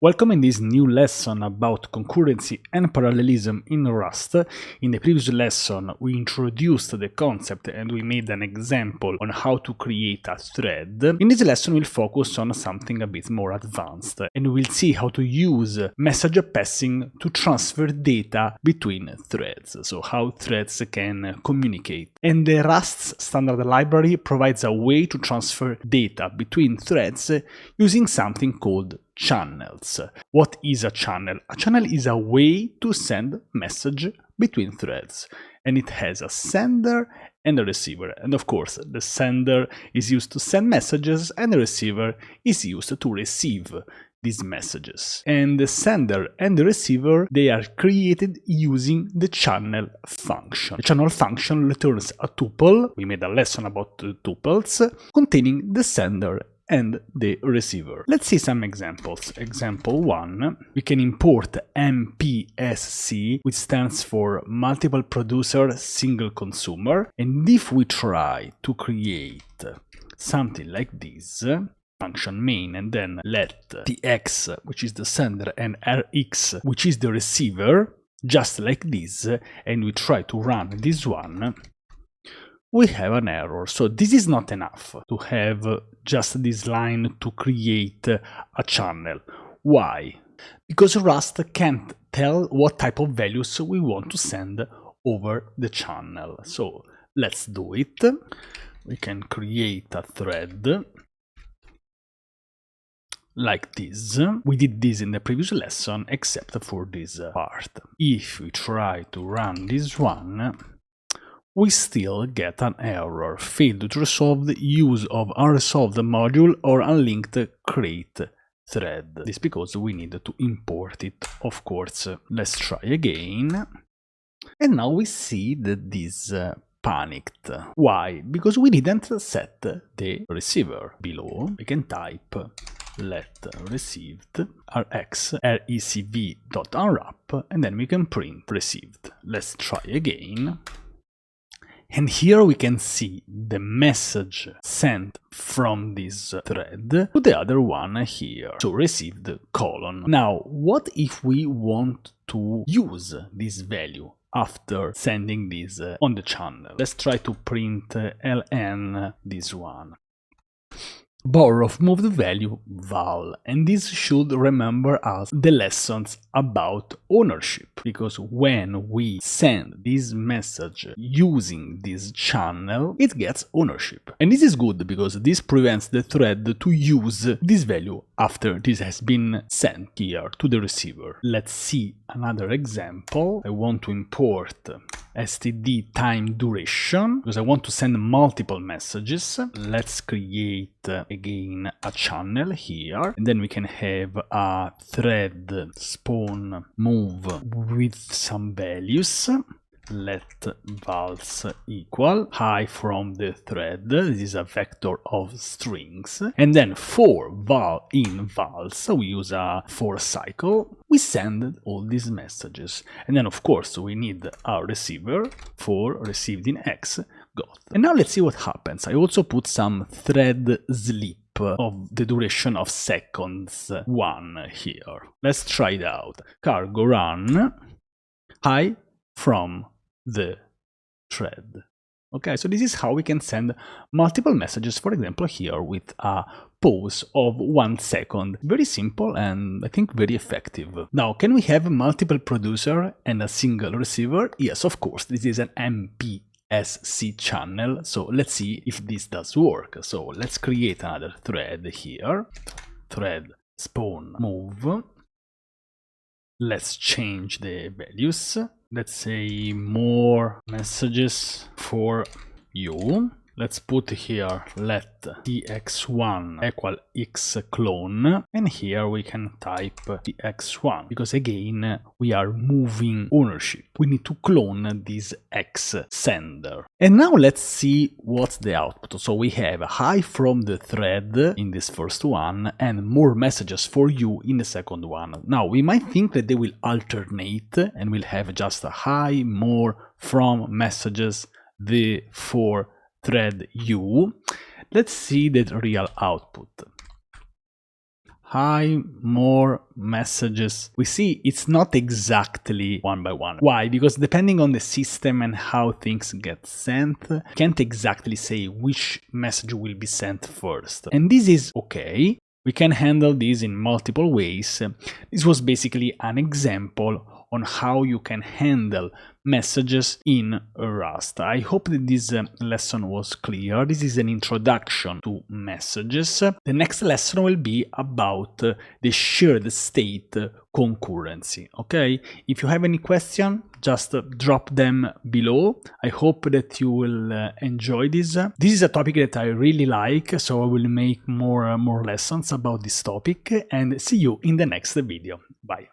Welcome in this new lesson about concurrency and parallelism in Rust. In the previous lesson, we introduced the concept and we made an example on how to create a thread. In this lesson, we'll focus on something a bit more advanced, and we'll see how to use message passing to transfer data between threads, so how threads can communicate. And the Rust's standard library provides a way to transfer data between threads using something called channels. What is a channel? A channel is a way to send message between threads, and it has a sender and a receiver. And of course, the sender is used to send messages and the receiver is used to receive these messages. And the sender and the receiver, they are created using the channel function. The channel function returns a tuple. We made a lesson about tuples containing the sender and the receiver. Let's see some examples. Example 1, we can import mpsc, which stands for multiple producer single consumer. And if we try to create something like this, function main, and then let tx, which is the sender, and rx, which is the receiver, just like this, and we try to run this one, we have an error. So this is not enough to have just this line to create a channel. Why? Because Rust can't tell what type of values we want to send over the channel. So let's do it. We can create a thread like this. We did this in the previous lesson, except for this part. If we try to run this one, we still get an error, failed to resolve the use of unresolved module or unlinked create thread. This is because we need to import it, of course. Let's try again. And now we see that this panicked. Why? Because we didn't set the receiver. Below, we can type let received rx recv.unwrap, and then we can print received. Let's try again. And here we can see the message sent from this thread to the other one here, so received colon. Now, what if we want to use this value after sending this on the channel? Let's try to print ln this one. Borrow moved value val, and this should remember us the lessons about ownership, because when we send this message using this channel, it gets ownership. And this is good because this prevents the thread to use this value after this has been sent here to the receiver. Let's see another example. I want to import std time duration because I want to send multiple messages. Let's create again a channel here, and then we can have a thread spawn move with some values. Let vals equal high from the thread. This is a vector of strings. And then for val in vals, we use a for cycle. We send all these messages. And then of course we need our receiver for received in x got. And now let's see what happens. I also put some thread sleep of the duration of seconds 1 here. Let's try it out. Cargo run high from the thread. Okay, so this is how we can send multiple messages, for example, here with a pause of 1 second. Very simple and I think very effective. Now, can we have multiple producer and a single receiver? Yes, of course, this is an mpsc channel. So let's see if this does work. So let's create another thread here. Thread spawn move. Let's change the values. Let's say more messages for you. Let's put here let tx1 equal x clone, and here we can type tx1 because again we are moving ownership. We need to clone this x sender. And now let's see what's the output. So we have high from the thread in this first one and more messages for you in the second one. Now we might think that they will alternate and we'll have just a high, more, from messages, the for thread u. Let's see the real output. hi, more messages. We see it's not exactly one by one. Why? Because depending on the system and how things get sent, you can't exactly say which message will be sent first. And this is okay. We can handle this in multiple ways. This was basically an example on how you can handle messages in Rust. I hope that this lesson was clear. This is an introduction to messages. The next lesson will be about the shared state concurrency. Okay? If you have any question, just drop them below. I hope that you will enjoy this. This is a topic that I really like, so I will make more lessons about this topic, and see you in the next video. Bye.